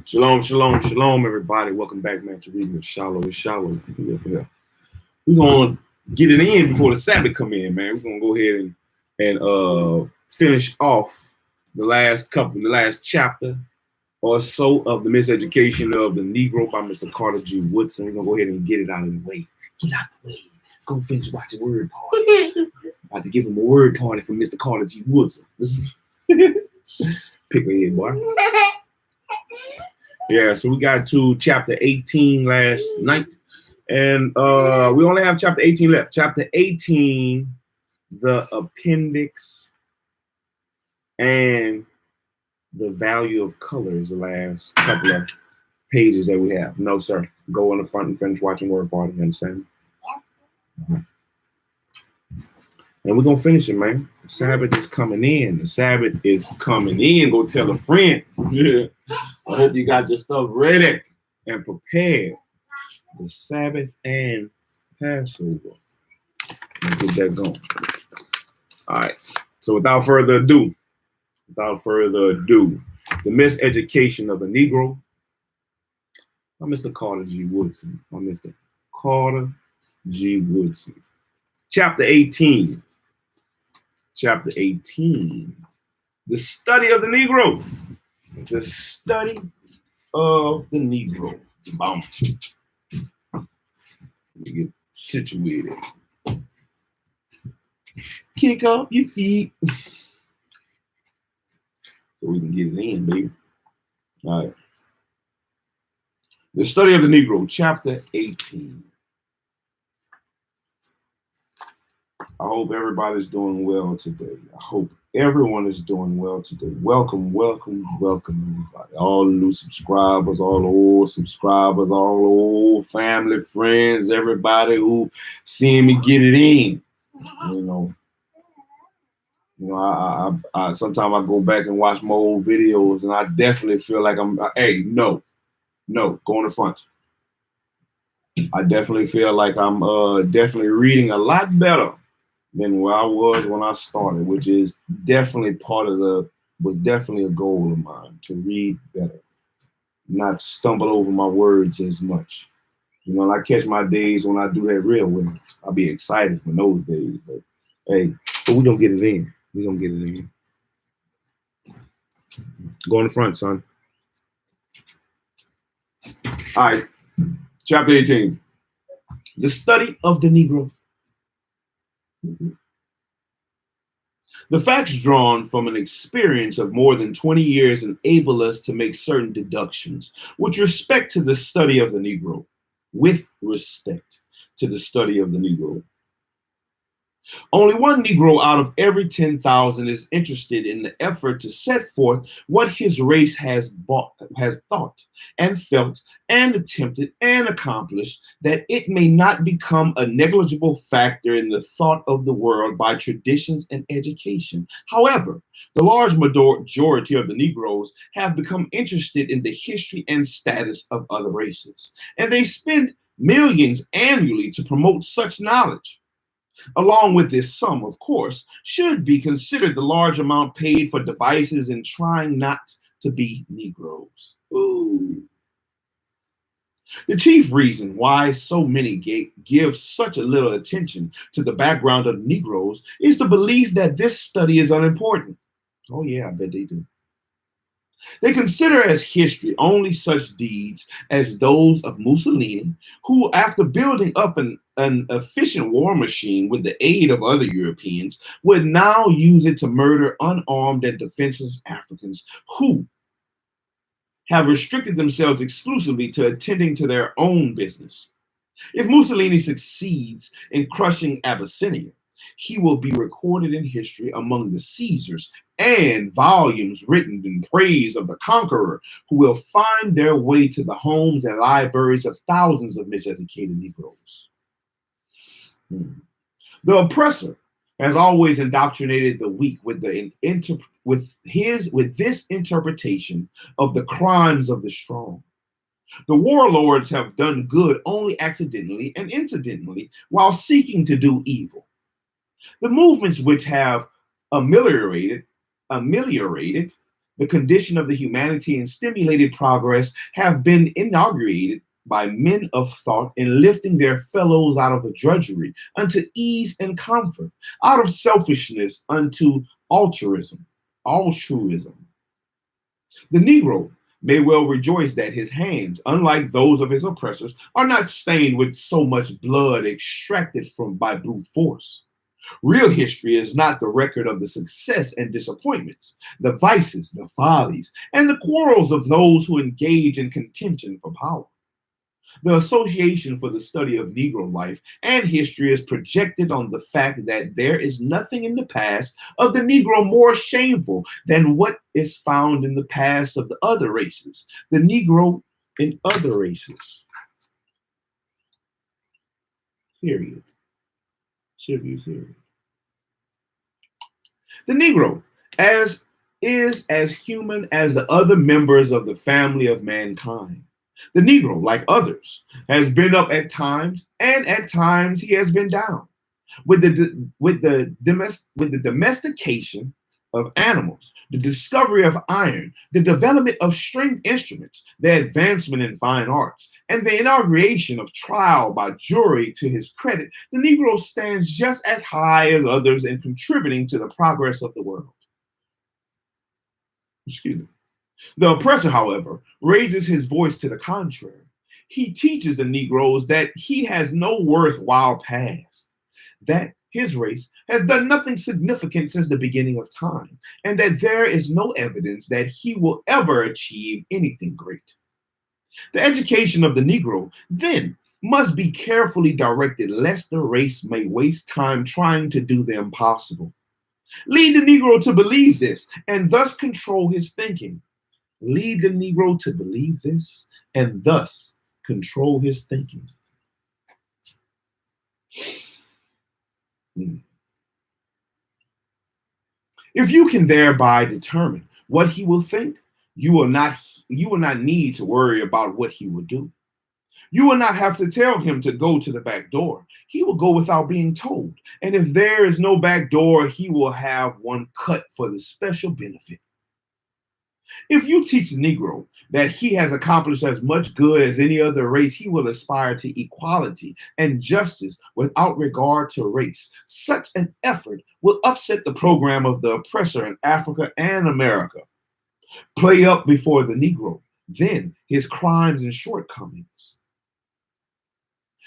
Shalom, shalom, shalom, everybody. Welcome back, man, to reading with Shilo. It's Shilo. We're gonna get it in before the Sabbath come in, man. We're gonna go ahead and finish off the last chapter or so of the Miseducation of the Negro by Mr. Carter G. Woodson. We're gonna go ahead and get it out of the way. Get out of the way. Go finish watching Word Party. I have to give him a word party from Mr. Carter G. Woodson. Pick me in, boy. Yeah, so we got to chapter 18 last night. And we only have chapter 18 left. Chapter 18, the appendix and the value of color is the last couple of pages that we have. No, sir. Go on the front and finish watching Word Party. You understand? And we're going to finish it, man. The Sabbath is coming in. The Sabbath is coming in. Go tell a friend. Yeah. I hope you got your stuff ready and prepared. The Sabbath and Passover. Let's get that going. All right. So without further ado, the Miseducation of the Negro by Mr. Carter G. Woodson. By Mr. Carter G. Woodson. Chapter 18. Chapter 18. The study of the Negro. The study of the Negro. Boom. Let me get situated. Kick up your feet. So we can get it in, baby. All right. The study of the Negro, chapter 18. I hope everybody's doing well today. I hope everyone is doing well today. Welcome, welcome, welcome, everybody. All the new subscribers, all the old subscribers, all the old family, friends, everybody who seeing me get it in. You know, I sometimes I go back and watch my old videos, and I definitely feel like no, go in the front. I definitely feel like I'm definitely reading a lot better than where I was when I started, which is definitely was definitely a goal of mine, to read better, not stumble over my words as much. You know, and I catch my days when I do that real well. I'll be excited for those days, but hey, but we're gonna get it in. We're gonna get it in. Go in the front, son. All right, chapter 18. The study of the Negro. The facts drawn from an experience of more than 20 years enable us to make certain deductions with respect to the study of the Negro. Only one Negro out of every 10,000 is interested in the effort to set forth what his race has thought and felt and attempted and accomplished, that it may not become a negligible factor in the thought of the world by traditions and education. However, the large majority of the Negroes have become interested in the history and status of other races, and they spend millions annually to promote such knowledge. Along with this sum, of course, should be considered the large amount paid for devices in trying not to be Negroes. Ooh. The chief reason why so many give such a little attention to the background of Negroes is the belief that this study is unimportant. Oh yeah, I bet they do. They consider as history only such deeds as those of Mussolini, who, after building up an efficient war machine with the aid of other Europeans, would now use it to murder unarmed and defenseless Africans who have restricted themselves exclusively to attending to their own business. If Mussolini succeeds in crushing Abyssinia, he will be recorded in history among the Caesars, and volumes written in praise of the conqueror who will find their way to the homes and libraries of thousands of miseducated Negroes. The oppressor has always indoctrinated the weak with the this interpretation of the crimes of the strong. The warlords have done good only accidentally and incidentally while seeking to do evil. The movements which have ameliorated the condition of the humanity and stimulated progress have been inaugurated by men of thought in lifting their fellows out of a drudgery unto ease and comfort, out of selfishness unto altruism. The Negro may well rejoice that his hands, unlike those of his oppressors, are not stained with so much blood extracted from by brute force. Real history is not the record of the success and disappointments, the vices, the follies, and the quarrels of those who engage in contention for power. The Association for the Study of Negro Life and History is projected on the fact that there is nothing in the past of the Negro more shameful than what is found in the past of the other races, the Negro in other races. Period. Period. The Negro is as human as the other members of the family of mankind. The Negro, like others, has been up at times, and at times he has been down. With the domestication of animals, the discovery of iron, the development of string instruments, the advancement in fine arts, and the inauguration of trial by jury to his credit, the Negro stands just as high as others in contributing to the progress of the world. Excuse me. The oppressor, however, raises his voice to the contrary. He teaches the Negroes that he has no worthwhile past, that his race has done nothing significant since the beginning of time, and that there is no evidence that he will ever achieve anything great. The education of the Negro, then, must be carefully directed lest the race may waste time trying to do the impossible. Lead the Negro to believe this and thus control his thinking. Lead the Negro to believe this and thus control his thinking. If you can thereby determine what he will think, you will not need to worry about what he will do. You will not have to tell him to go to the back door. He will go without being told. And if there is no back door, he will have one cut for the special benefit. If you teach the Negro that he has accomplished as much good as any other race, he will aspire to equality and justice without regard to race. Such an effort will upset the program of the oppressor in Africa and America. Play up before the Negro, then his crimes and shortcomings.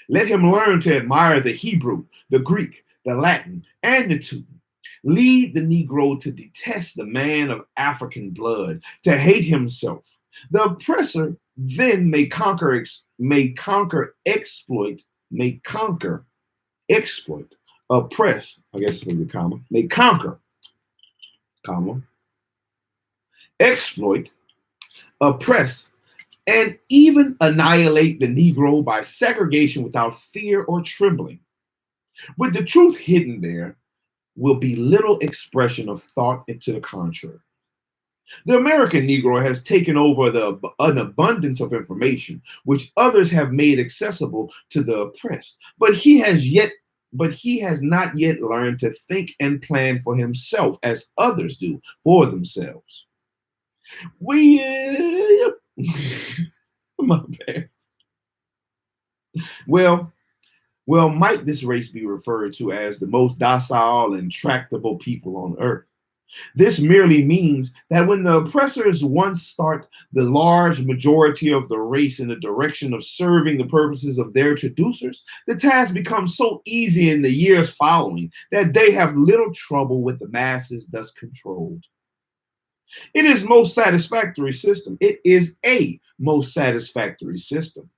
Let him learn to admire the Hebrew, the Greek, the Latin, and the Teuton. Lead the Negro to detest the man of African blood, to hate himself. The oppressor then may conquer, exploit, oppress, I guess it's maybe comma, may conquer, comma, exploit, oppress, and even annihilate the Negro by segregation without fear or trembling. With the truth hidden there, will be little expression of thought to the contrary. The American Negro has taken over an abundance of information which others have made accessible to the oppressed, but he has not yet learned to think and plan for himself as others do for themselves. My bad. Well, might this race be referred to as the most docile and tractable people on earth? This merely means that when the oppressors once start the large majority of the race in the direction of serving the purposes of their traducers, the task becomes so easy in the years following that they have little trouble with the masses thus controlled. It is most satisfactory system. It is a most satisfactory system.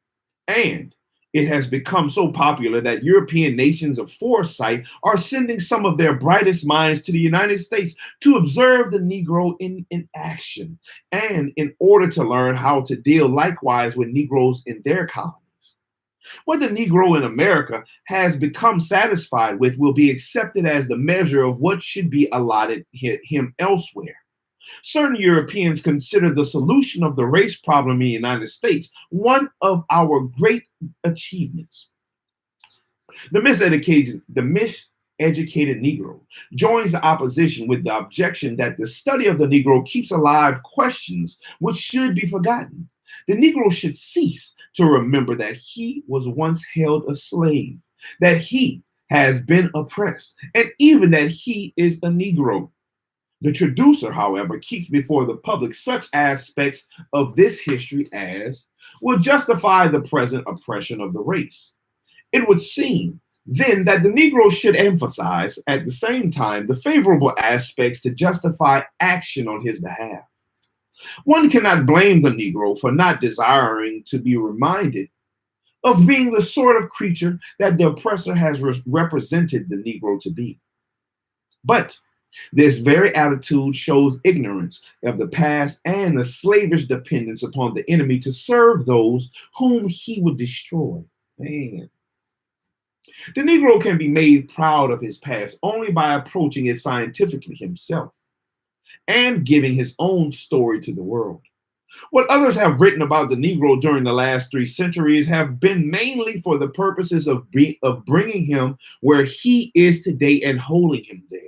And it has become so popular that European nations of foresight are sending some of their brightest minds to the United States to observe the Negro in action, and in order to learn how to deal likewise with Negroes in their colonies. What the Negro in America has become satisfied with will be accepted as the measure of what should be allotted him elsewhere. Certain Europeans consider the solution of the race problem in the United States one of our great achievements. The miseducated Negro joins the opposition with the objection that the study of the Negro keeps alive questions which should be forgotten. The Negro should cease to remember that he was once held a slave, that he has been oppressed, and even that he is a Negro. The traducer, however, keeps before the public such aspects of this history as will justify the present oppression of the race. It would seem then that the Negro should emphasize at the same time the favorable aspects to justify action on his behalf. One cannot blame the Negro for not desiring to be reminded of being the sort of creature that the oppressor has represented the Negro to be. But this very attitude shows ignorance of the past and a slavish dependence upon the enemy to serve those whom he would destroy. Man. The Negro can be made proud of his past only by approaching it scientifically himself and giving his own story to the world. What others have written about the Negro during the last 3 centuries have been mainly for the purposes of bringing him where he is today and holding him there.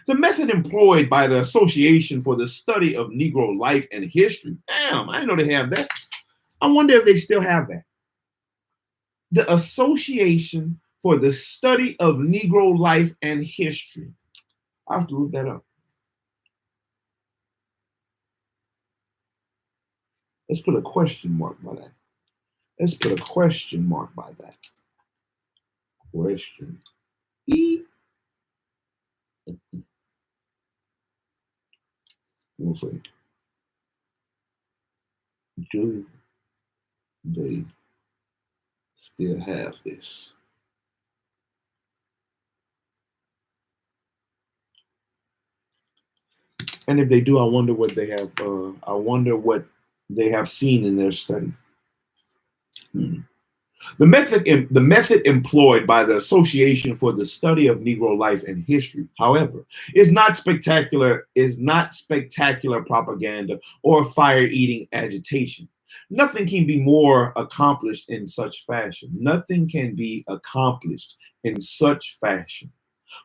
The method employed by the Association for the Study of Negro Life and History, damn, I know they have that. I wonder if they still have that. The Association for the Study of Negro Life and History. I'll have to look that up. Let's put a question mark by that. Let's put a question mark by that. Question. We'll see. Do they still have this? And if they do, I wonder what they have. I wonder what they have seen in their study. The method employed by the Association for the Study of Negro Life and History, however, is not spectacular propaganda or fire-eating agitation. Nothing can be more accomplished in such fashion. Nothing can be accomplished in such fashion.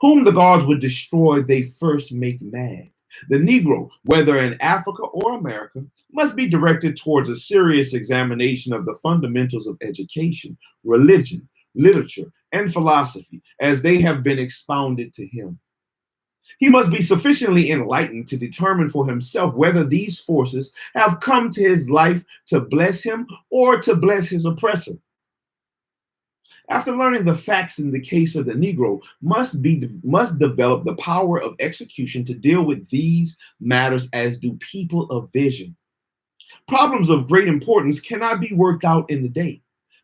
Whom the gods would destroy, they first make mad. The Negro, whether in Africa or America, must be directed towards a serious examination of the fundamentals of education, religion, literature, and philosophy as they have been expounded to him. He must be sufficiently enlightened to determine for himself whether these forces have come to his life to bless him or to bless his oppressor. After learning the facts in the case of the Negro, must develop the power of execution to deal with these matters as do people of vision. Problems of great importance cannot be worked out in the day.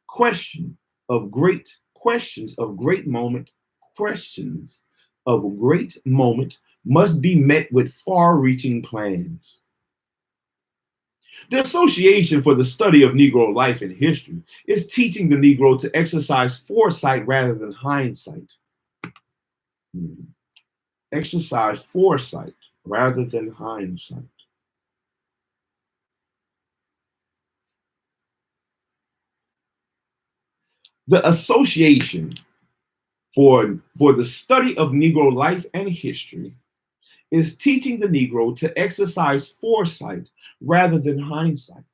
Questions of great moment must be met with far-reaching plans. The Association for the Study of Negro Life and History is teaching the Negro to exercise foresight rather than hindsight. Exercise foresight rather than hindsight. The Association for the Study of Negro Life and History is teaching the Negro to exercise foresight rather than hindsight.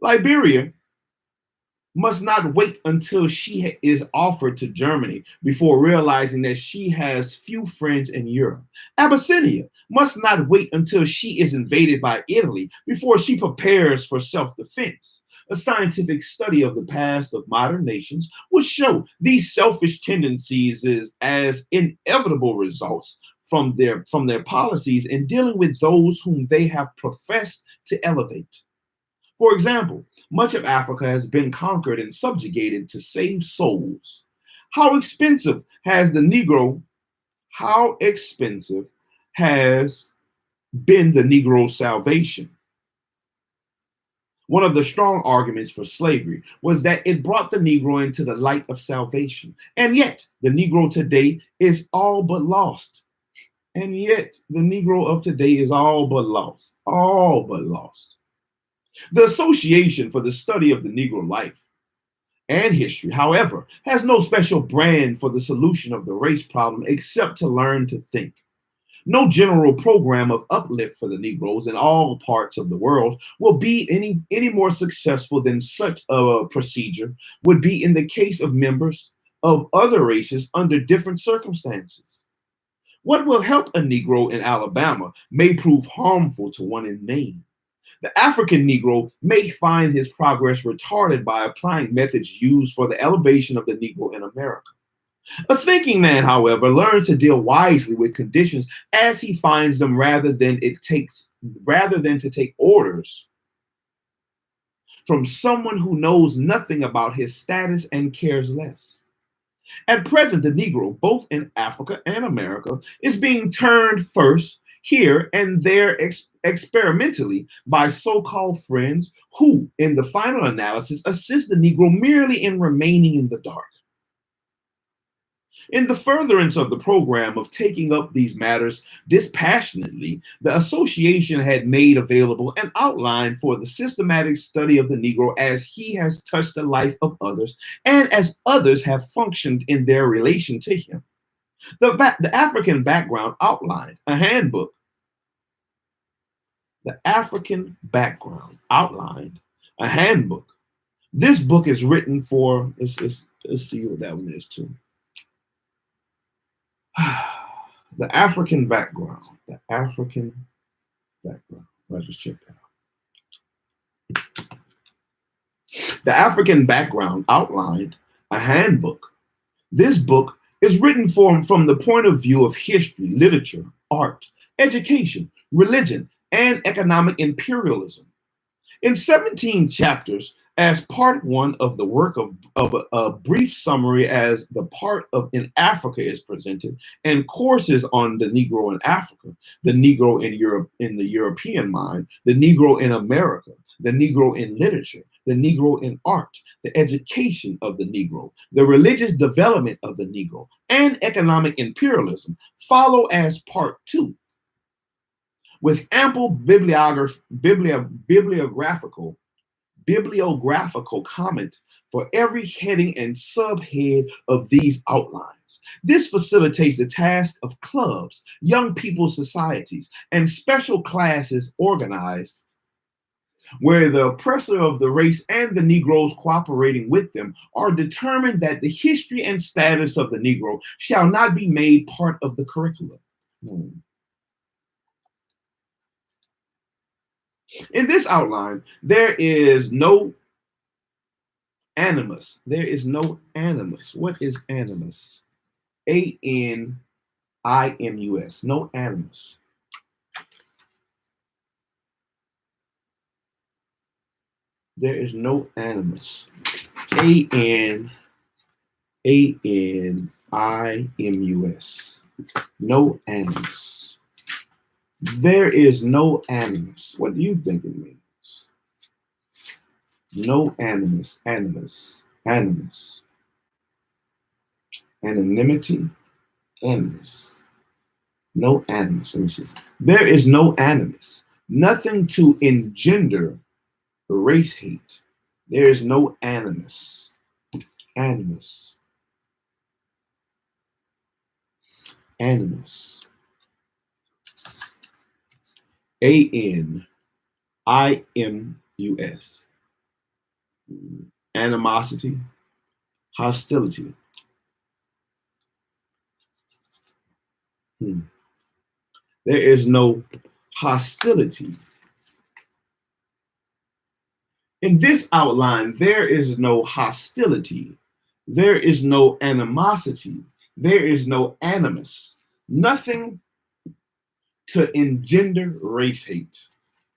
Liberia must not wait until she is offered to Germany before realizing that she has few friends in Europe. Abyssinia must not wait until she is invaded by Italy before she prepares for self-defense. A scientific study of the past of modern nations would show these selfish tendencies as inevitable results from their policies in dealing with those whom they have professed to elevate. For example, much of Africa has been conquered and subjugated to save souls. How expensive has been the Negro's salvation? One of the strong arguments for slavery was that it brought the Negro into the light of salvation. And yet, the Negro today is all but lost. And yet, the Negro of today is all but lost. All but lost. The Association for the Study of the Negro Life and History, however, has no special brand for the solution of the race problem except to learn to think. No general program of uplift for the Negroes in all parts of the world will be any more successful than such a procedure would be in the case of members of other races under different circumstances. What will help a Negro in Alabama may prove harmful to one in Maine. The African Negro may find his progress retarded by applying methods used for the elevation of the Negro in America. A thinking man, however, learns to deal wisely with conditions as he finds them rather than to take orders from someone who knows nothing about his status and cares less. At present, the Negro, both in Africa and America, is being turned first here and there experimentally by so-called friends who, in the final analysis, assist the Negro merely in remaining in the dark. In the furtherance of the program of taking up these matters dispassionately, the association had made available an outline for the systematic study of the Negro as he has touched the life of others and as others have functioned in their relation to him. The African background outlined, a handbook. The African background outlined, a handbook. This book is written for, let's see what that one is too. The African background. The African background. Let's just check that out. The African background outlined, a handbook. This book is written from the point of view of history, literature, art, education, religion, and economic imperialism. In 17 chapters, as part one of the work of a brief summary as the part of in Africa is presented, and courses on the Negro in Africa, the Negro in Europe, in the European mind, the Negro in America, the Negro in literature, the Negro in art, the education of the Negro, the religious development of the Negro, and economic imperialism follow as part two, with ample bibliographical comment for every heading and subhead of these outlines. This facilitates the task of clubs, young people's societies, and special classes organized where the oppressor of the race and the Negroes cooperating with them are determined that the history and status of the Negro shall not be made part of the curriculum. In this outline, there is no animus. There is no animus. What is animus? Animus. No animus. There is no animus. Animus. No animus. There is no animus. What do you think it means? No animus. Animus. Anonymity. Animus. No animus. Let me see. There is no animus. Nothing to engender race hate. There is no animus. Animus. Animus. Animosity, hostility. There is no hostility. In this outline, there is no hostility. There is no animosity. There is no animus. Nothing to engender race hate.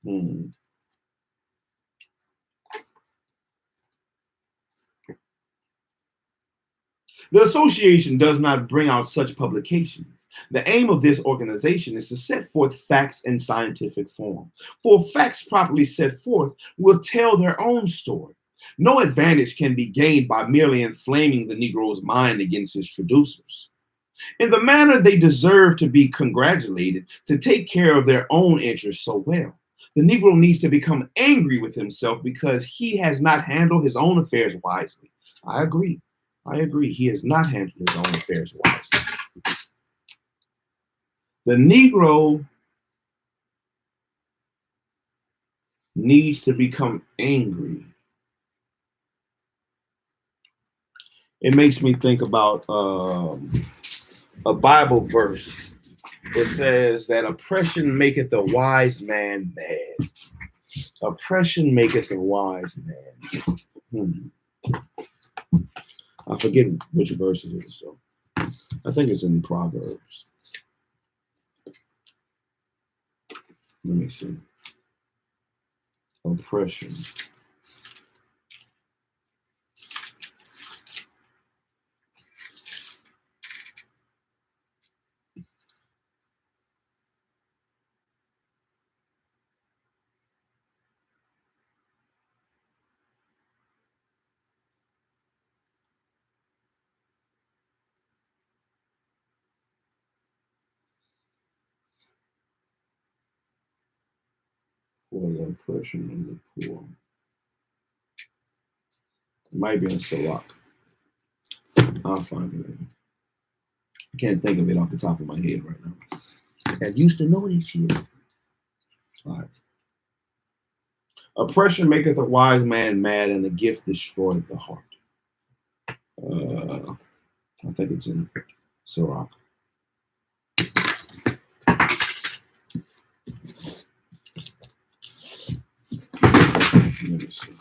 The association does not bring out such publications. The aim of this organization is to set forth facts in scientific form. For facts properly set forth will tell their own story. No advantage can be gained by merely inflaming the Negro's mind against his traducers. In the manner they deserve to be congratulated, to take care of their own interests so well. The Negro needs to become angry with himself because he has not handled his own affairs wisely. I agree. I agree. He has not handled his own affairs wisely. The Negro needs to become angry. It makes me think about a Bible verse. It says that oppression maketh a wise man mad. Oppression maketh a wise man. I forget which verse it is, so I think it's in Proverbs. Let me see. Oppression. For the oppression of the poor. It might be in Sirach. I'll find it later. I can't think of it off the top of my head right now. I used to know this shit. All right. Oppression maketh a wise man mad, and the gift destroyeth the heart. I think it's in Sirach. Let me see.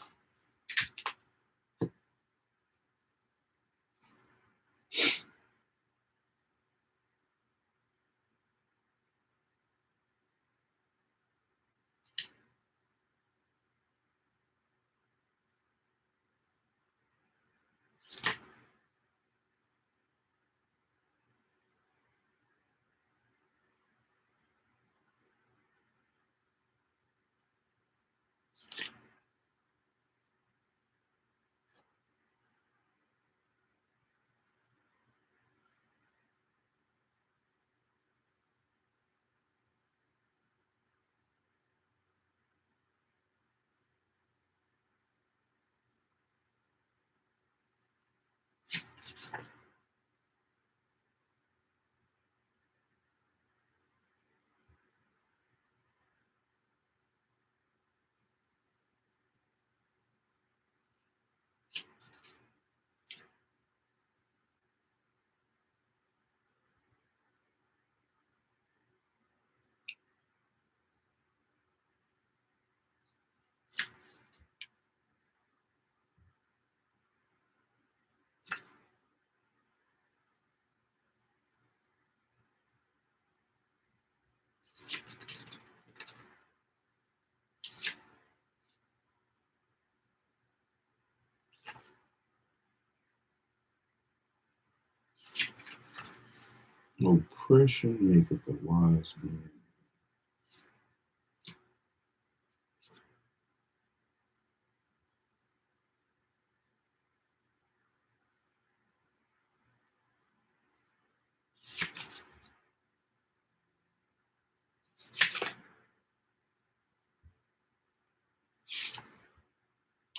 Oppression maketh a wise man.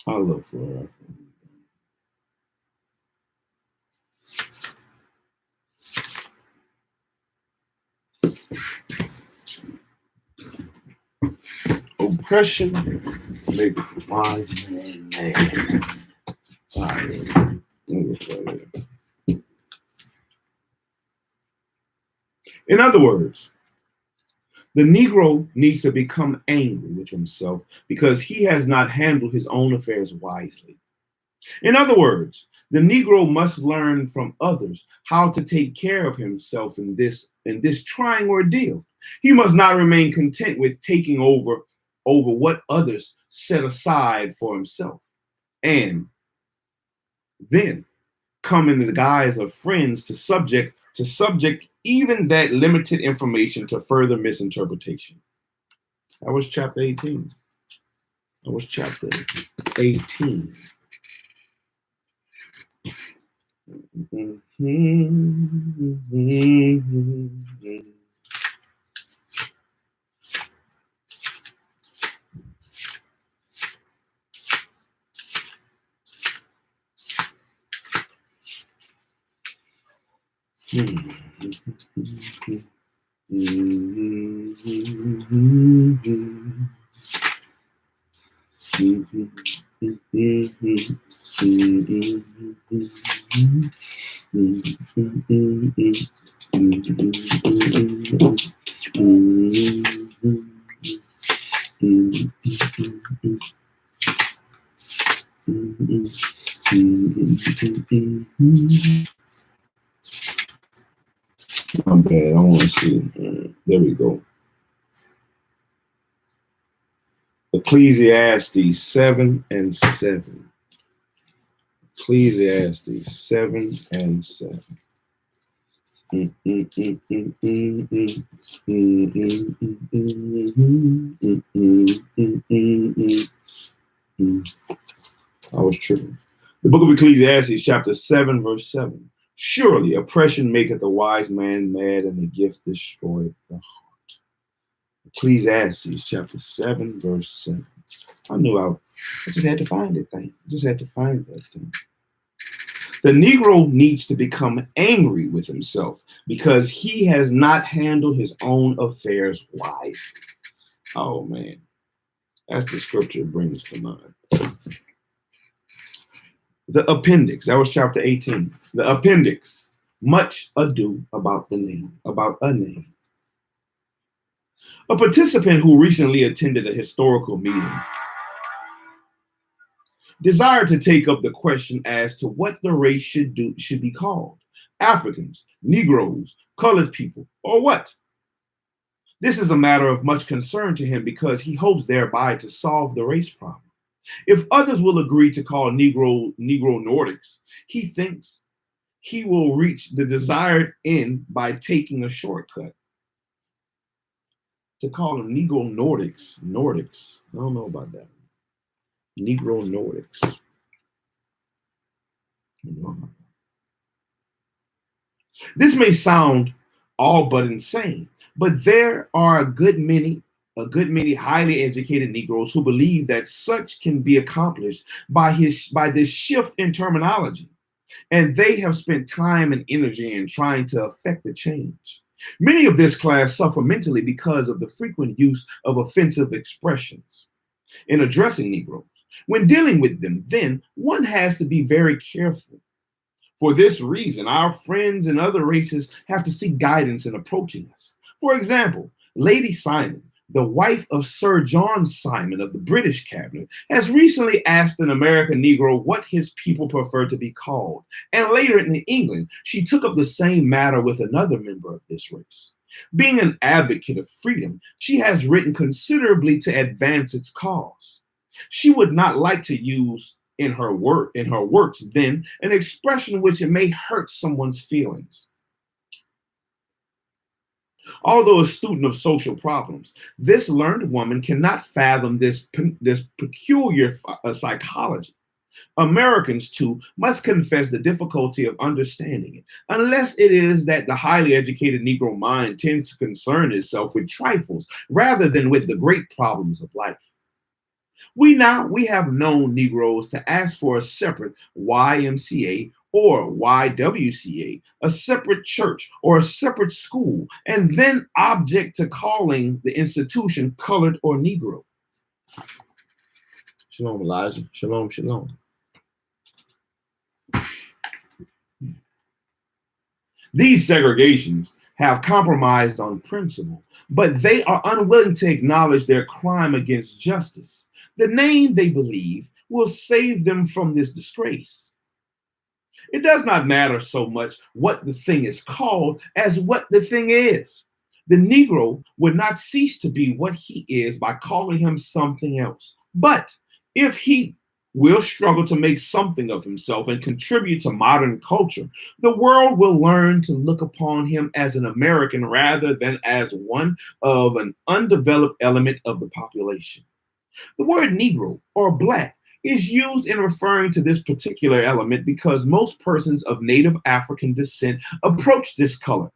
I'll look for it. Oppression maketh a wise man mad. All right. In other words, the Negro needs to become angry with himself because he has not handled his own affairs wisely. In other words, the Negro must learn from others how to take care of himself in this trying ordeal. He must not remain content with taking over what others set aside for himself, and then come in the guise of friends to subject even that limited information to further misinterpretation. That was chapter 18. That was chapter 18. I'm bad. I want to see. There we go. Ecclesiastes 7 and 7. Ecclesiastes 7 and 7. I was tripping. The book of Ecclesiastes, chapter 7, verse 7. Surely oppression maketh a wise man mad, and the gift destroyeth the heart. Ecclesiastes, chapter 7, verse 7. I knew I just had to find it. I just had to find that thing. The Negro needs to become angry with himself because he has not handled his own affairs wisely. Oh, man. That's the scripture it brings to mind. The appendix, that was chapter 18. The appendix, much ado about the name, about a name. A participant who recently attended a historical meeting desired to take up the question as to what the race should be called. Africans, Negroes, colored people, or what? This is a matter of much concern to him because he hopes thereby to solve the race problem. If others will agree to call Negro Nordics, he thinks he will reach the desired end by taking a shortcut. To call them Negro Nordics, I don't know about that. Negro Nordics. This may sound all but insane, but there are a good many highly educated Negroes who believe that such can be accomplished by this shift in terminology, and they have spent time and energy in trying to affect the change. Many of this class suffer mentally because of the frequent use of offensive expressions in addressing Negroes. When dealing with them, then one has to be very careful. For this reason, our friends in other races have to seek guidance in approaching us. For example, Lady Simon, the wife of Sir John Simon of the British cabinet, has recently asked an American Negro what his people prefer to be called. And later in England, she took up the same matter with another member of this race. Being an advocate of freedom, she has written considerably to advance its cause. She would not like to use in her works then an expression which it may hurt someone's feelings. Although a student of social problems, this learned woman cannot fathom this peculiar psychology. Americans, too, must confess the difficulty of understanding it, unless it is that the highly educated Negro mind tends to concern itself with trifles rather than with the great problems of life. We have known Negroes to ask for a separate YMCA or YWCA, a separate church or a separate school, and then object to calling the institution colored or Negro. Shalom, Elijah. Shalom, shalom. These segregations have compromised on principle, but they are unwilling to acknowledge their crime against justice. The name, they believe, will save them from this disgrace. It does not matter so much what the thing is called as what the thing is. The Negro would not cease to be what he is by calling him something else. But if he will struggle to make something of himself and contribute to modern culture, the world will learn to look upon him as an American rather than as one of an undeveloped element of the population. The word Negro or Black is used in referring to this particular element because most persons of native African descent approach this color.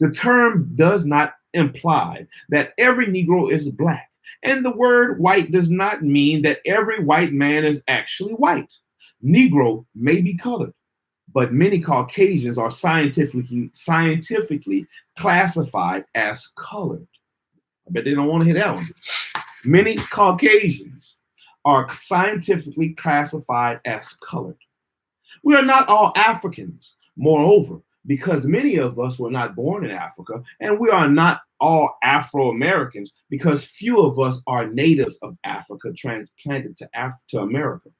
The term does not imply that every Negro is black, and the word white does not mean that every white man is actually white. Negro may be colored, but many Caucasians are scientifically classified as colored. I bet they don't want to hear that one. Many Caucasians are scientifically classified as colored. We are not all Africans, moreover, because many of us were not born in Africa, and we are not all Afro-Americans because few of us are natives of Africa transplanted to America.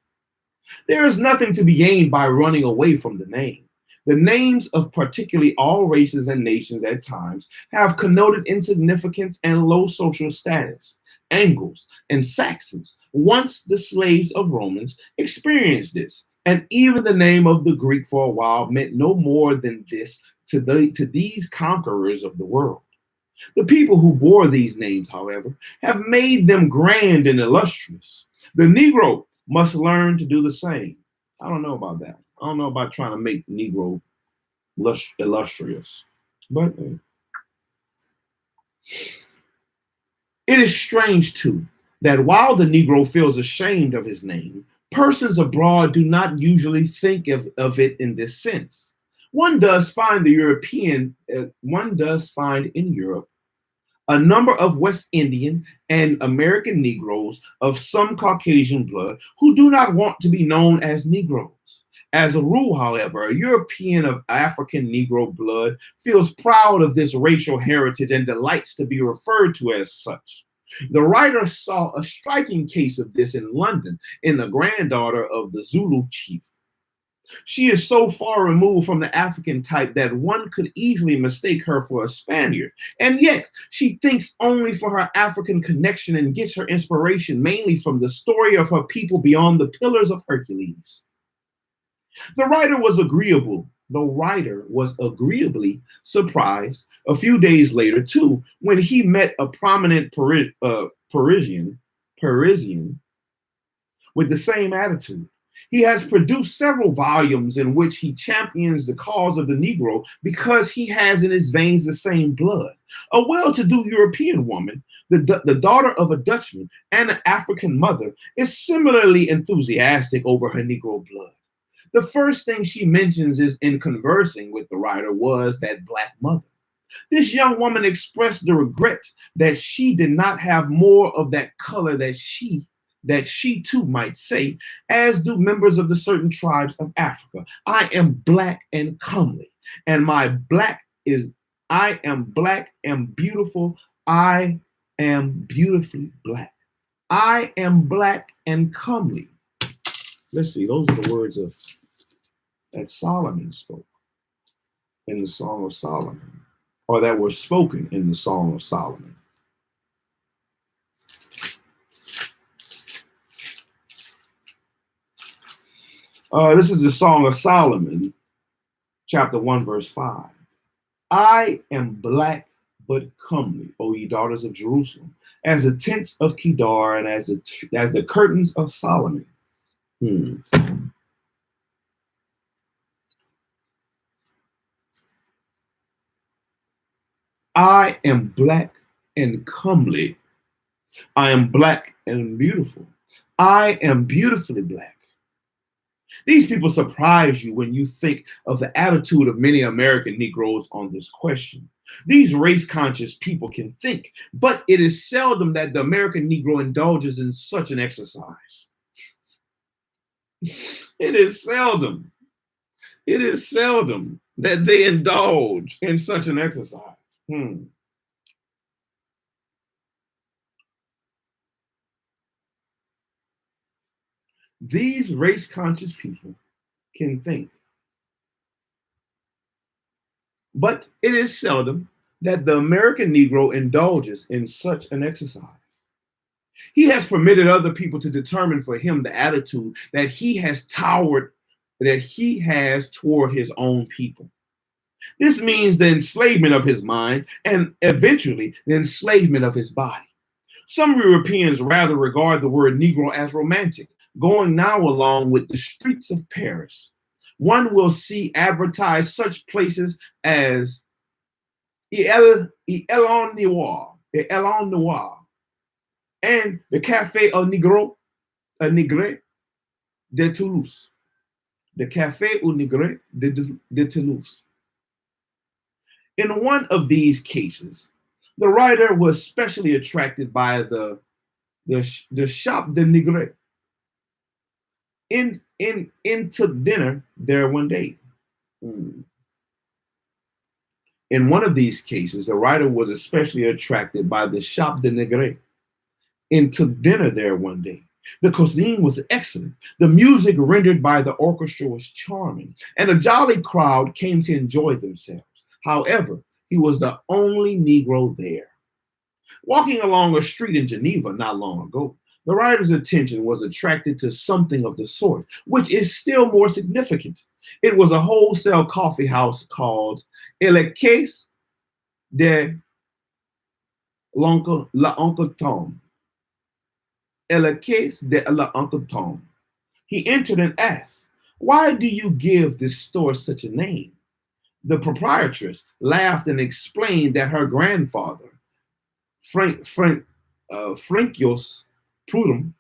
There is nothing to be gained by running away from the name. The names of particularly all races and nations at times have connoted insignificance and low social status. Angles and Saxons, once the slaves of Romans, experienced this, and even the name of the Greek for a while meant no more than this to these conquerors of the world. The people who bore these names, however, have made them grand and illustrious. The Negro must learn to do the same. I don't know about that. I don't know about trying to make Negro illustrious. But it is strange, too, that while the Negro feels ashamed of his name, persons abroad do not usually think of it in this sense. One does find in Europe a number of West Indian and American Negroes of some Caucasian blood who do not want to be known as Negroes. As a rule, however, a European of African Negro blood feels proud of this racial heritage and delights to be referred to as such. The writer saw a striking case of this in London in the granddaughter of the Zulu chief. She is so far removed from the African type that one could easily mistake her for a Spaniard, and yet she thinks only for her African connection and gets her inspiration mainly from the story of her people beyond the Pillars of Hercules. The writer was agreeably surprised a few days later, too, when he met a prominent Parisian with the same attitude. He has produced several volumes in which he champions the cause of the Negro because he has in his veins the same blood. A well-to-do European woman, the daughter of a Dutchman and an African mother, is similarly enthusiastic over her Negro blood. The first thing she mentions is in conversing with the writer was that black mother. This young woman expressed the regret that she did not have more of that color that she too might say, as do members of the certain tribes of Africa. I am black and comely, and I am black and beautiful. I am beautifully black. I am black and comely. Let's see, those are the words that Solomon spoke in the Song of Solomon, or that were spoken in the Song of Solomon. This is the Song of Solomon, chapter 1, verse 5. I am black but comely, O ye daughters of Jerusalem, as the tents of Kedar and as the curtains of Solomon. I am black and comely. I am black and beautiful. I am beautifully black. These people surprise you when you think of the attitude of many American Negroes on this question. These race-conscious people can think, but it is seldom that the American Negro indulges in such an exercise. It is seldom that they indulge in such an exercise. These race-conscious people can think, but it is seldom that the American Negro indulges in such an exercise. He has permitted other people to determine for him the attitude that he has toward his own people. This means the enslavement of his mind and eventually the enslavement of his body. Some Europeans rather regard the word Negro as romantic, going now along with the streets of Paris, one will see advertised such places as Elon Noir, and the Café au Negro, Negre de Toulouse. The Café au Negre de Toulouse. In one of these cases, the writer was specially attracted by the shop de Negre and took dinner there one day. In one of these cases, the writer was especially attracted by the shop de Negre and took dinner there one day. The cuisine was excellent. The music rendered by the orchestra was charming, and a jolly crowd came to enjoy themselves. However, he was the only Negro there. Walking along a street in Geneva not long ago, the writer's attention was attracted to something of the sort, which is still more significant. It was a wholesale coffee house called Ecclesiastes de l'Oncle Tom. Ecclesiastes de l'Oncle Tom. He entered and asked, "Why do you give this store such a name?" The proprietress laughed and explained that her grandfather, Frankios Prudhomme,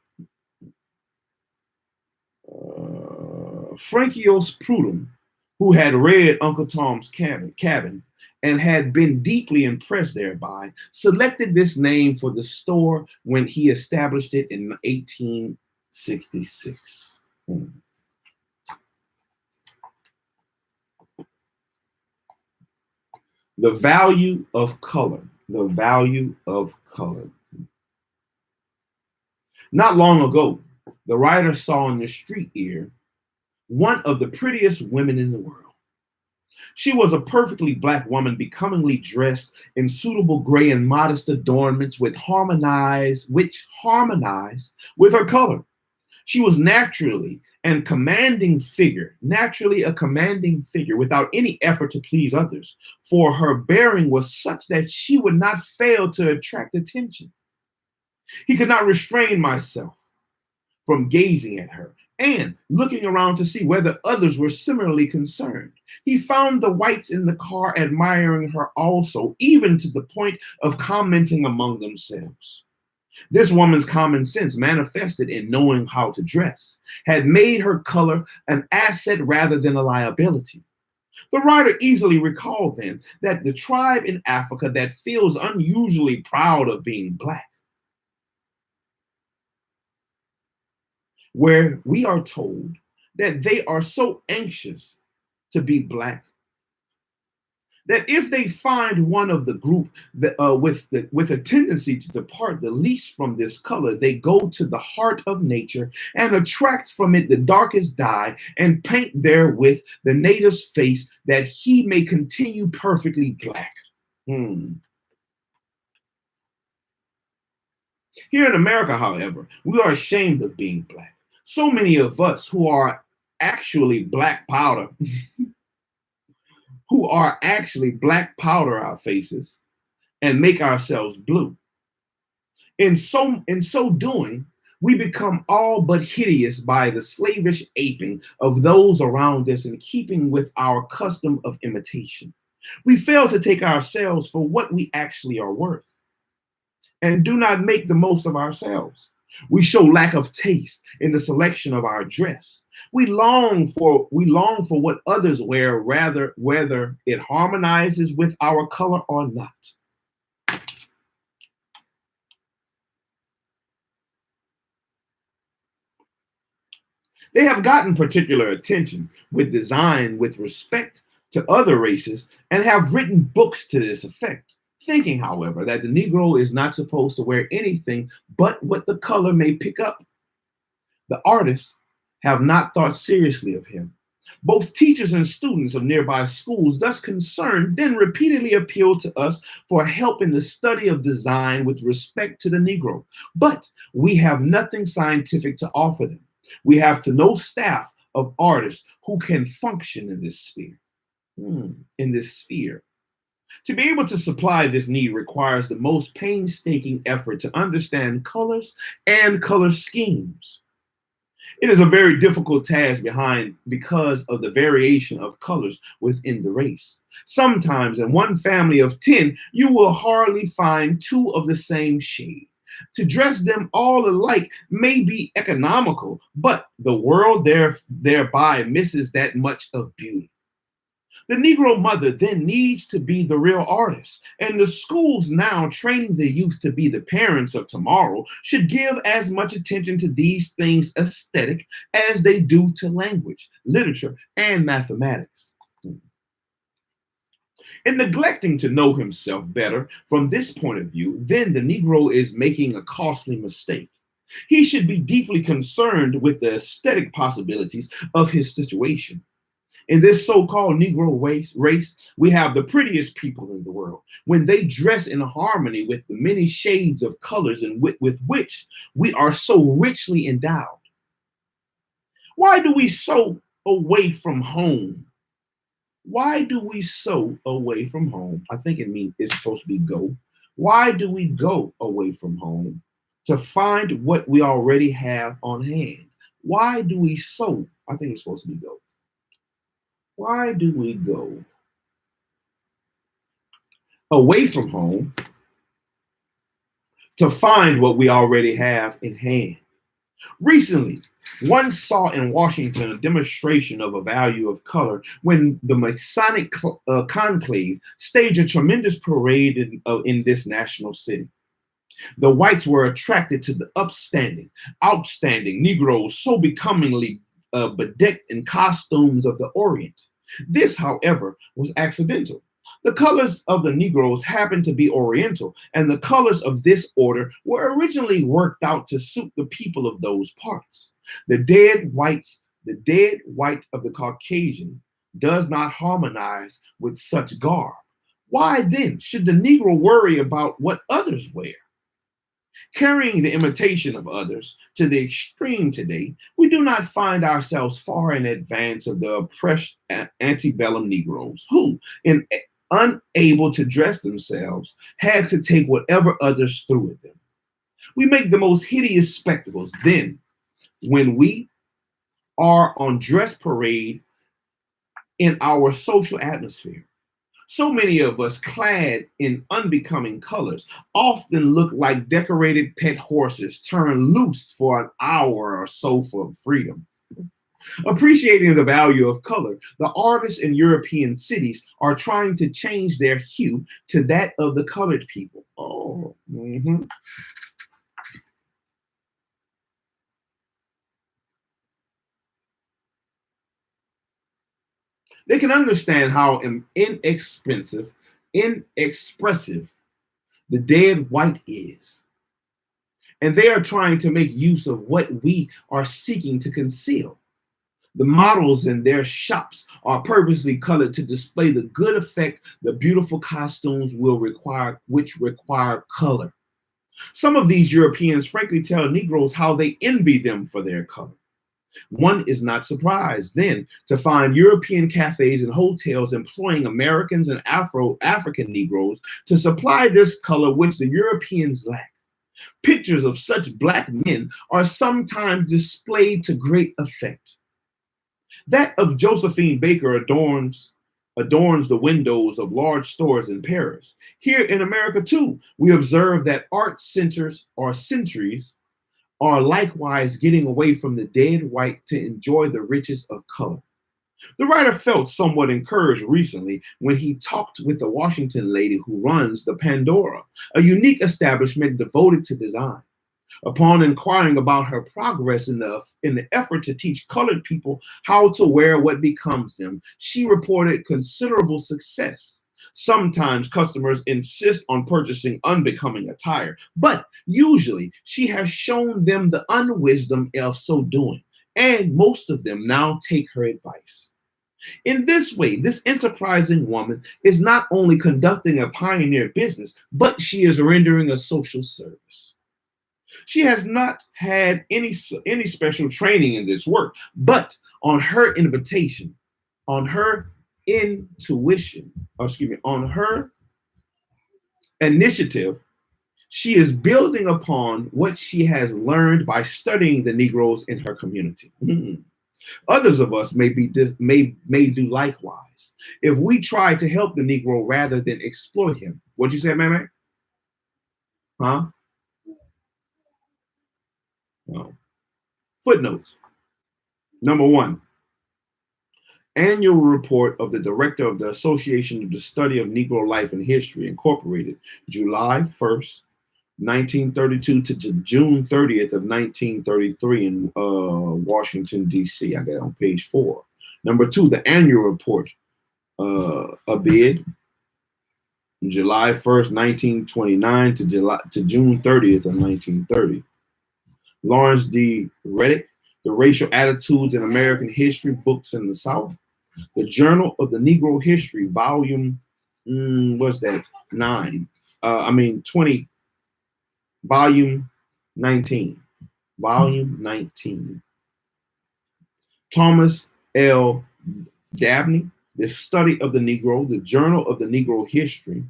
who had read Uncle Tom's cabin and had been deeply impressed thereby, selected this name for the store when he established it in 1866. The value of color. The value of color. Not long ago, the writer saw in the street here one of the prettiest women in the world. She was a perfectly black woman, becomingly dressed in suitable gray and modest adornments which harmonized with her color. She was naturally a commanding figure without any effort to please others, for her bearing was such that she would not fail to attract attention. He could not restrain myself from gazing at her and looking around to see whether others were similarly concerned. He found the whites in the car admiring her also, even to the point of commenting among themselves. This woman's common sense, manifested in knowing how to dress, had made her color an asset rather than a liability. The writer easily recalled then that the tribe in Africa that feels unusually proud of being black, where we are told that they are so anxious to be black that if they find one of the group with a tendency to depart the least from this color, they go to the heart of nature and attract from it the darkest dye and paint therewith the native's face that he may continue perfectly black. Here in America, however, we are ashamed of being black. So many of us who are actually black powder our faces and make ourselves blue. In so doing, we become all but hideous by the slavish aping of those around us in keeping with our custom of imitation. We fail to take ourselves for what we actually are worth and do not make the most of ourselves. We show lack of taste in the selection of our dress. We long for what others wear, rather whether it harmonizes with our color or not. They have gotten particular attention with design with respect to other races and have written books to this effect, thinking, however, that the Negro is not supposed to wear anything but what the color may pick up. The artists have not thought seriously of him. Both teachers and students of nearby schools, thus concerned, then repeatedly appealed to us for help in the study of design with respect to the Negro. But we have nothing scientific to offer them. We have no staff of artists who can function in this sphere. To be able to supply this need requires the most painstaking effort to understand colors and color schemes. It is a very difficult task because of the variation of colors within the race. Sometimes in one family of 10, you will hardly find two of the same shade. To dress them all alike may be economical, but the world thereby misses that much of beauty. The Negro mother then needs to be the real artist, and the schools now training the youth to be the parents of tomorrow should give as much attention to these things aesthetic as they do to language, literature, and mathematics. In neglecting to know himself better from this point of view, then the Negro is making a costly mistake. He should be deeply concerned with the aesthetic possibilities of his situation. In this so-called Negro race, we have the prettiest people in the world. When they dress in harmony with the many shades of colors and with which we are so richly endowed. Why do we sew away from home? Why do we sew away from home? I think it's supposed to be go. Why do we go away from home? To find what we already have on hand. Why do we sew? I think it's supposed to be go. Why do we go away from home to find what we already have in hand? Recently, one saw in Washington a demonstration of a value of color when the Masonic conclave staged a tremendous parade in this national city. The whites were attracted to the outstanding Negroes so becomingly bedecked in costumes of the Orient. This, however, was accidental. The colors of the Negroes happened to be Oriental, and the colors of this order were originally worked out to suit the people of those parts. The dead white of the Caucasian does not harmonize with such garb. Why then should the Negro worry about what others wear? Carrying the imitation of others to the extreme today, we do not find ourselves far in advance of the oppressed antebellum Negroes who, unable to dress themselves, had to take whatever others threw at them. We make the most hideous spectacles then when we are on dress parade in our social atmosphere. So many of us, clad in unbecoming colors, often look like decorated pet horses turned loose for an hour or so for freedom. Appreciating the value of color, the artists in European cities are trying to change their hue to that of the colored people. They can understand how inexpressive the dead white is. And they are trying to make use of what we are seeking to conceal. The models in their shops are purposely colored to display the good effect the beautiful costumes which require color. Some of these Europeans frankly tell Negroes how they envy them for their color. One is not surprised then to find European cafes and hotels employing Americans and African Negroes to supply this color which the Europeans lack. Pictures of such black men are sometimes displayed to great effect. That of Josephine Baker adorns the windows of large stores in Paris. Here in America, too, we observe that art centers or centuries are likewise getting away from the dead white to enjoy the riches of color. The writer felt somewhat encouraged recently when he talked with a Washington lady who runs the Pandora, a unique establishment devoted to design. Upon inquiring about her progress in the effort to teach colored people how to wear what becomes them, she reported considerable success. Sometimes customers insist on purchasing unbecoming attire, but usually she has shown them the unwisdom of so doing, and most of them now take her advice. In this way, this enterprising woman is not only conducting a pioneer business, but she is rendering a social service. She has not had any special training in this work, but on her invitation, on her intuition, on her initiative, She is building upon what she has learned by studying the Negroes in her community. Others of us may do likewise if we try to help the Negro rather than exploit him. What'd you say, man? Huh? No. Footnotes. Number 1. Annual report of the Director of the Association of the Study of Negro Life and History, Incorporated, July 1st, 1932 to June 30th of 1933 in Washington, D.C. I got it on page 4. Number 2, the annual report, a bid, July 1st, 1929 to June 30th of 1930. Lawrence D. Reddick, The Racial Attitudes in American History, Books in the South. The Journal of the Negro History, volume, what's that? 20, volume 19. Volume 19. Thomas L. Dabney, The Study of the Negro, The Journal of the Negro History.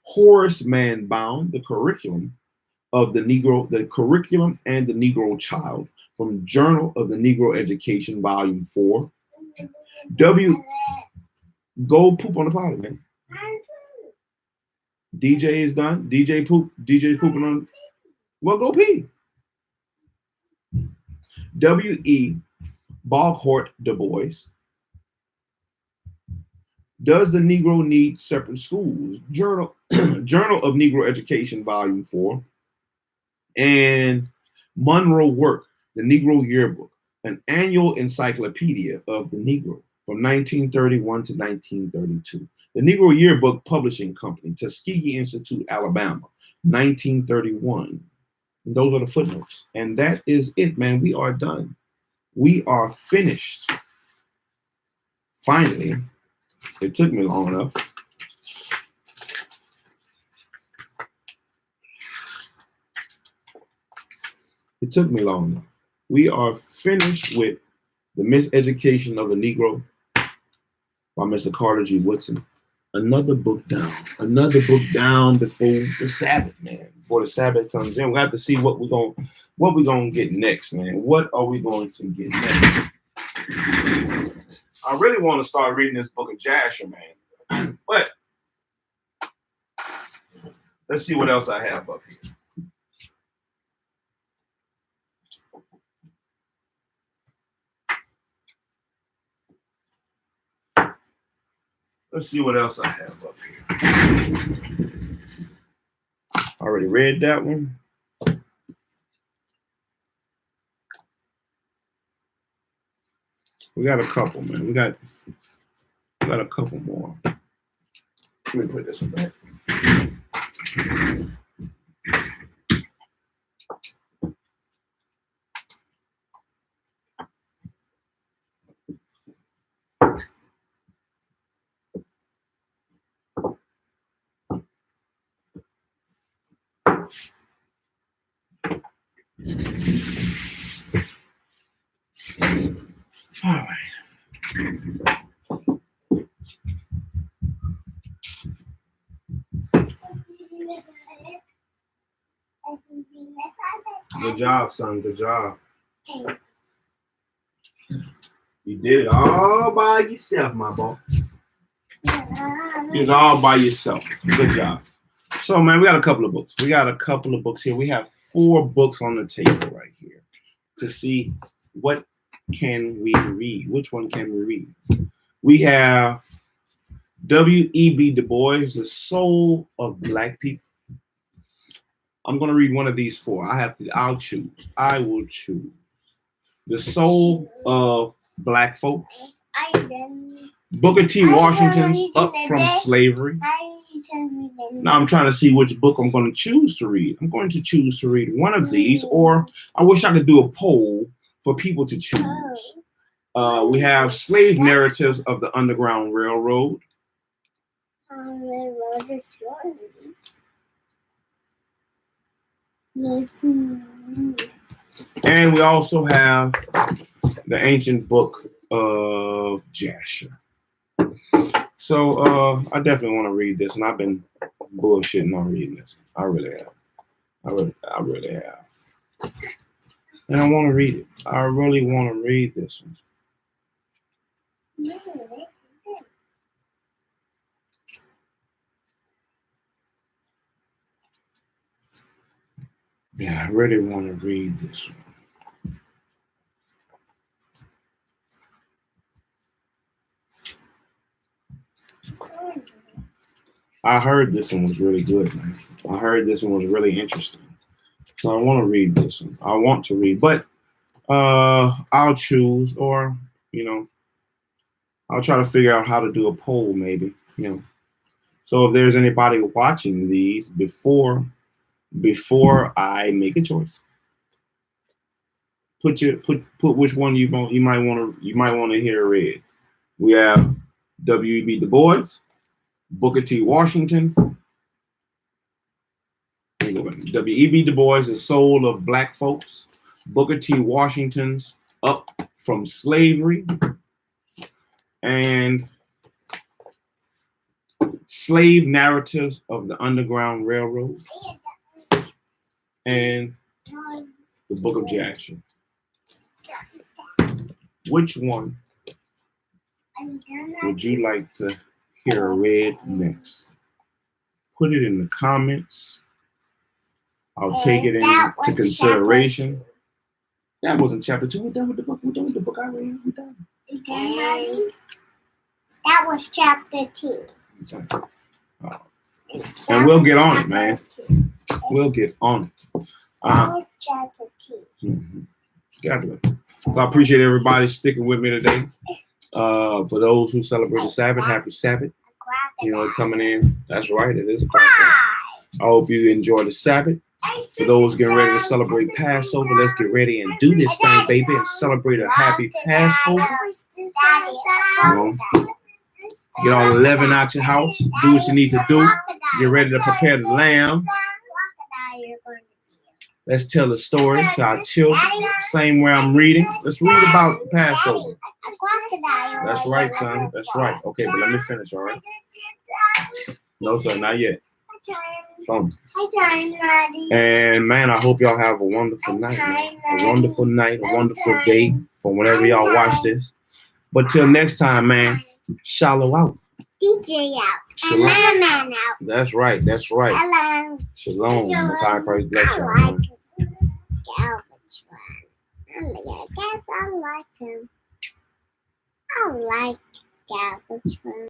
Horace Mann-Bound, The Curriculum of the Negro, The Curriculum and the Negro Child, from Journal of the Negro Education, volume 4. Go poop on the potty, man. DJ is done. DJ's pooping on. Well, go pee. W.E. Balcourt Du Bois. Does the Negro Need Separate Schools? Journal of Negro Education, volume 4. And Monroe Work, The Negro Yearbook, an annual encyclopedia of the Negro from 1931 to 1932. The Negro Yearbook Publishing Company, Tuskegee Institute, Alabama, 1931. And those are the footnotes. And that is it, man. We are done. We are finished. Finally, it took me long enough. It took me long enough. We are finished with The Miseducation of a Negro by Mr. Carter G. Woodson. Another book down. Another book down before the Sabbath, man. Before the Sabbath comes in, we have to see what we're gonna get next, man. What are we going to get next? I really want to start reading this book of Jasher, man. But let's see what else I have up here. Let's see what else I have up here. Already read that one. We got a couple, man. We got a couple more. Let me put this one back. All right. Good job, son. Good job. You did it all by yourself, my boy. You did it all by yourself. Good job. So, man, we got a couple of books. We got a couple of books here. We have 4 books on the table right here to see what can we read. Which one can we read? We have W.E.B. Du Bois, The Soul of Black People. I'm going to read one of these 4. I'll choose. I will choose. The Soul of Black Folks. Booker T. Washington's Up from Slavery. Now I'm trying to see which book I'm going to choose to read. I'm going to choose to read one of these, or I wish I could do a poll for people to choose. We have Slave Narratives of the Underground Railroad. And we also have the Ancient Book of Jasher. So I definitely want to read this, and I've been bullshitting on reading this. I really have. I really have. And I want to read it. I really want to read this one. Yeah, I really want to read this one. I heard this one was really good, man. I heard this one was really interesting. So I want to read this one. I want to read, but I'll choose, or I'll try to figure out how to do a poll, maybe. So if there's anybody watching these before I make a choice, put which one you might want to hear read. We have W.E.B. Du Bois, Booker T. Washington. W.E.B. Du Bois, The Soul of Black Folks. Booker T. Washington's Up from Slavery. And Slave Narratives of the Underground Railroad. And the Book of Jasher. Which one would you like to hear read next? Put it in the comments. I'll take it into consideration. That wasn't chapter 2. We're done with the book. We're done with the book. I read. We're done. That was chapter 2. And we'll get on it, man. We'll get on it. That was chapter 2. Mm-hmm. Gotcha. So I appreciate everybody sticking with me today. For those who celebrate the Sabbath, happy Sabbath. Coming in. That's right. It is a crocodile. I hope you enjoy the Sabbath. For those getting ready to celebrate Passover, let's get ready and do this thing, baby, and celebrate a happy Passover. Get all 11 out your house. Do what you need to do. Get ready to prepare the lamb. Let's tell the story to our children. Same way I'm reading. Let's read about Passover. That's right, son. That's right. Okay, but let me finish, all right? No, sir, not yet. And man, I hope y'all have a wonderful night, man. A wonderful night, a wonderful day for whenever y'all watch this. But till next time, man, Shilo out. DJ out. Shalom. And man out. That's right. That's right. Hello. Shalom. Most High Christ bless you. I like Galvatron. I guess I like him. I like Galvatron.